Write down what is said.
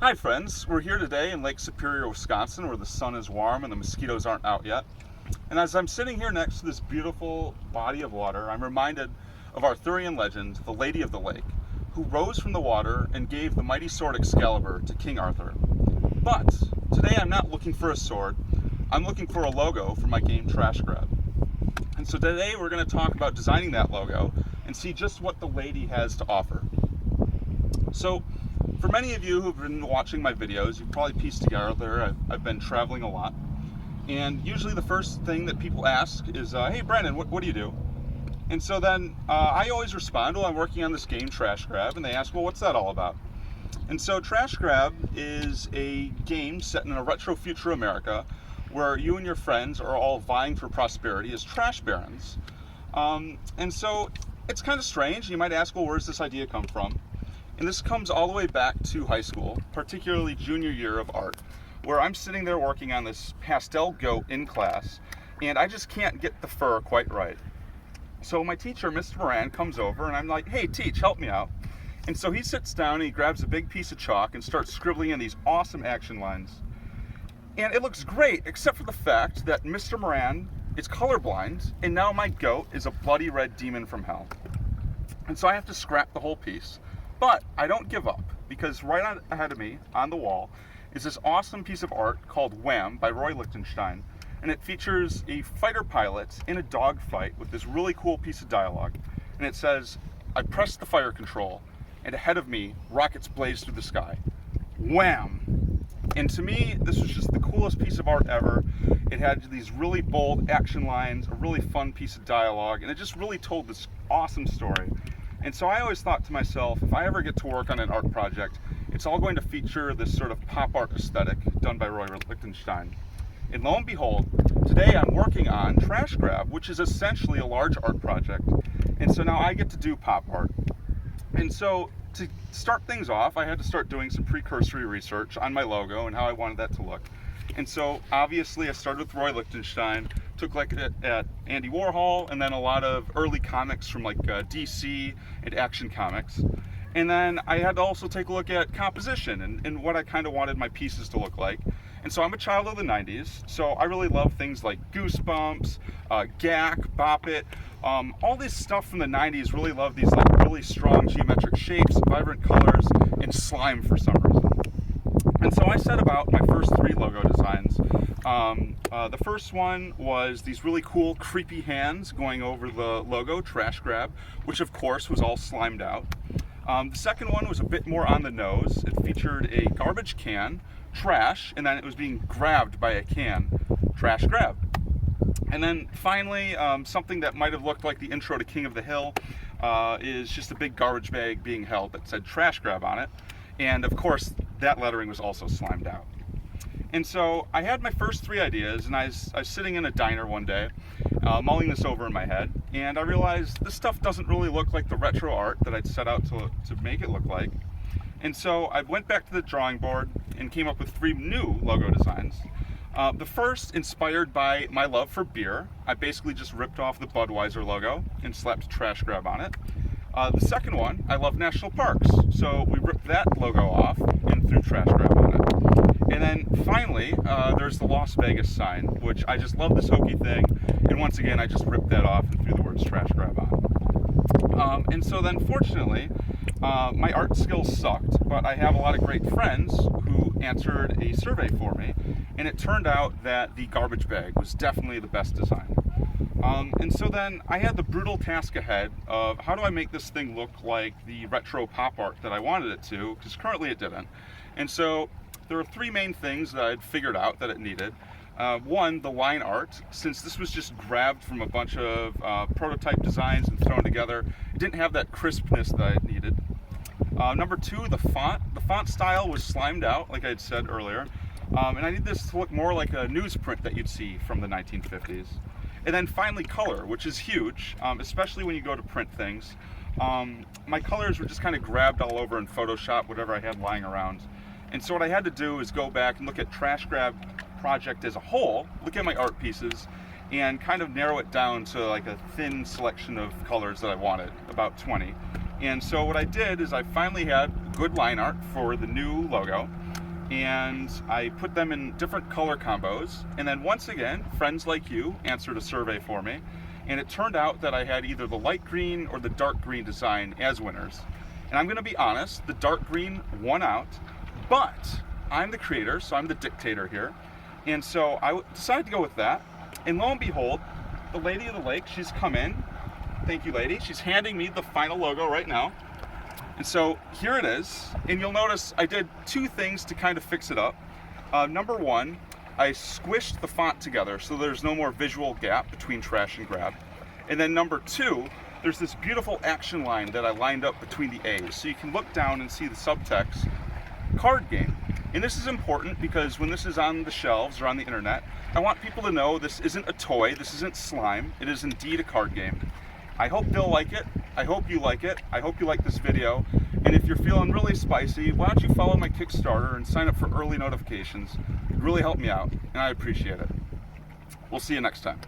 Hi friends, we're here today in Lake Superior, Wisconsin, where the sun is warm and the mosquitoes aren't out yet. And as I'm sitting here next to this beautiful body of water, I'm reminded of Arthurian legend, the Lady of the Lake, who rose from the water and gave the mighty sword Excalibur to King Arthur. But today I'm not looking for a sword, I'm looking for a logo for my game Trash Grab. And so today we're going to talk about designing that logo and see just what the lady has to offer. So, for many of you who've been watching my videos, you've probably pieced together I've been traveling a lot. And usually the first thing that people ask is, hey Brandon, what do you do? And so then I always respond, well, I'm working on this game Trash Grab, and they ask, well, what's that all about? And so Trash Grab is a game set in a retro future America where you and your friends are all vying for prosperity as trash barons. And so it's kind of strange. You might ask, well, where's this idea come from? And this comes all the way back to high school, particularly junior year of art, where I'm sitting there working on this pastel goat in class, and I just can't get the fur quite right. So my teacher, Mr. Moran, comes over, and I'm like, hey, teach, help me out. And so he sits down, and he grabs a big piece of chalk and starts scribbling in these awesome action lines. And it looks great, except for the fact that Mr. Moran is colorblind, and now my goat is a bloody red demon from hell. And so I have to scrap the whole piece. But I don't give up, because right ahead of me on the wall is this awesome piece of art called Wham by Roy Lichtenstein, and it features a fighter pilot in a dogfight with this really cool piece of dialogue. And it says, I pressed the fire control, and ahead of me, rockets blazed through the sky. Wham! And to me, this was just the coolest piece of art ever. It had these really bold action lines, a really fun piece of dialogue, and it just really told this awesome story. And so I always thought to myself, if I ever get to work on an art project, it's all going to feature this sort of pop art aesthetic done by Roy Lichtenstein. And lo and behold, today I'm working on Trash Grab, which is essentially a large art project. And so now I get to do pop art. And so to start things off, I had to start doing some precursory research on my logo and how I wanted that to look. And so obviously I started with Roy Lichtenstein, took like at Andy Warhol, and then a lot of early comics from like DC and Action Comics. And then I had to also take a look at composition and what I kind of wanted my pieces to look like. And so I'm a child of the 90s, so I really love things like Goosebumps, GAC, Bop It, all this stuff from the 90s. Really love these like really strong geometric shapes, vibrant colors, and slime for some reason. And so I set about my first three logo designs. The first one was these really cool creepy hands going over the logo, Trash Grab, which of course was all slimed out. The second one was a bit more on the nose. It featured a garbage can, trash, and then it was being grabbed by a can, Trash Grab. And then finally, something that might have looked like the intro to King of the Hill is just a big garbage bag being held that said Trash Grab on it. And of course, that lettering was also slimed out. And so I had my first three ideas, and I was sitting in a diner one day, mulling this over in my head, and I realized this stuff doesn't really look like the retro art that I'd set out to make it look like. And so I went back to the drawing board and came up with three new logo designs. The first, inspired by my love for beer, I basically just ripped off the Budweiser logo and slapped Trash Grab on it. The second one, I love national parks, so we ripped that logo off and threw Trash Grab on it. And then finally, there's the Las Vegas sign, which I just love this hokey thing, and once again I just ripped that off and threw the words Trash Grab on. And so then fortunately, my art skills sucked, but I have a lot of great friends who answered a survey for me, and it turned out that the garbage bag was definitely the best design. And so then I had the brutal task ahead of how do I make this thing look like the retro pop art that I wanted it to, because currently it didn't. And so there are three main things that I'd figured out that it needed. One, the line art, since this was just grabbed from a bunch of prototype designs and thrown together, it didn't have that crispness that I needed. Number two, the font. The font style was slimed out, like I had said earlier, and I need this to look more like a newsprint that you'd see from the 1950s. And then finally color, which is huge, especially when you go to print things. My colors were just kind of grabbed all over in Photoshop, whatever I had lying around. And so what I had to do is go back and look at Trash Grab project as a whole, look at my art pieces, and kind of narrow it down to like a thin selection of colors that I wanted, about 20. And so what I did is I finally had good line art for the new logo. and I put them in different color combos. And then once again, friends like you answered a survey for me, and it turned out that I had either the light green or the dark green design as winners. And I'm gonna be honest, the dark green won out, but I'm the creator, so I'm the dictator here. And so I decided to go with that. And lo and behold, the lady of the lake, she's come in. Thank you, lady. She's handing me the final logo right now. And so here it is. And you'll notice I did two things to kind of fix it up. Number one, I squished the font together so there's no more visual gap between trash and grab. And then number two, there's this beautiful action line that I lined up between the A's. So you can look down and see the subtext, card game. And this is important because when this is on the shelves or on the internet, I want people to know this isn't a toy, this isn't slime, it is indeed a card game. I hope they'll like it, I hope you like it, I hope you like this video, and if you're feeling really spicy, why don't you follow my Kickstarter and sign up for early notifications? It'd really help me out, and I appreciate it. We'll see you next time.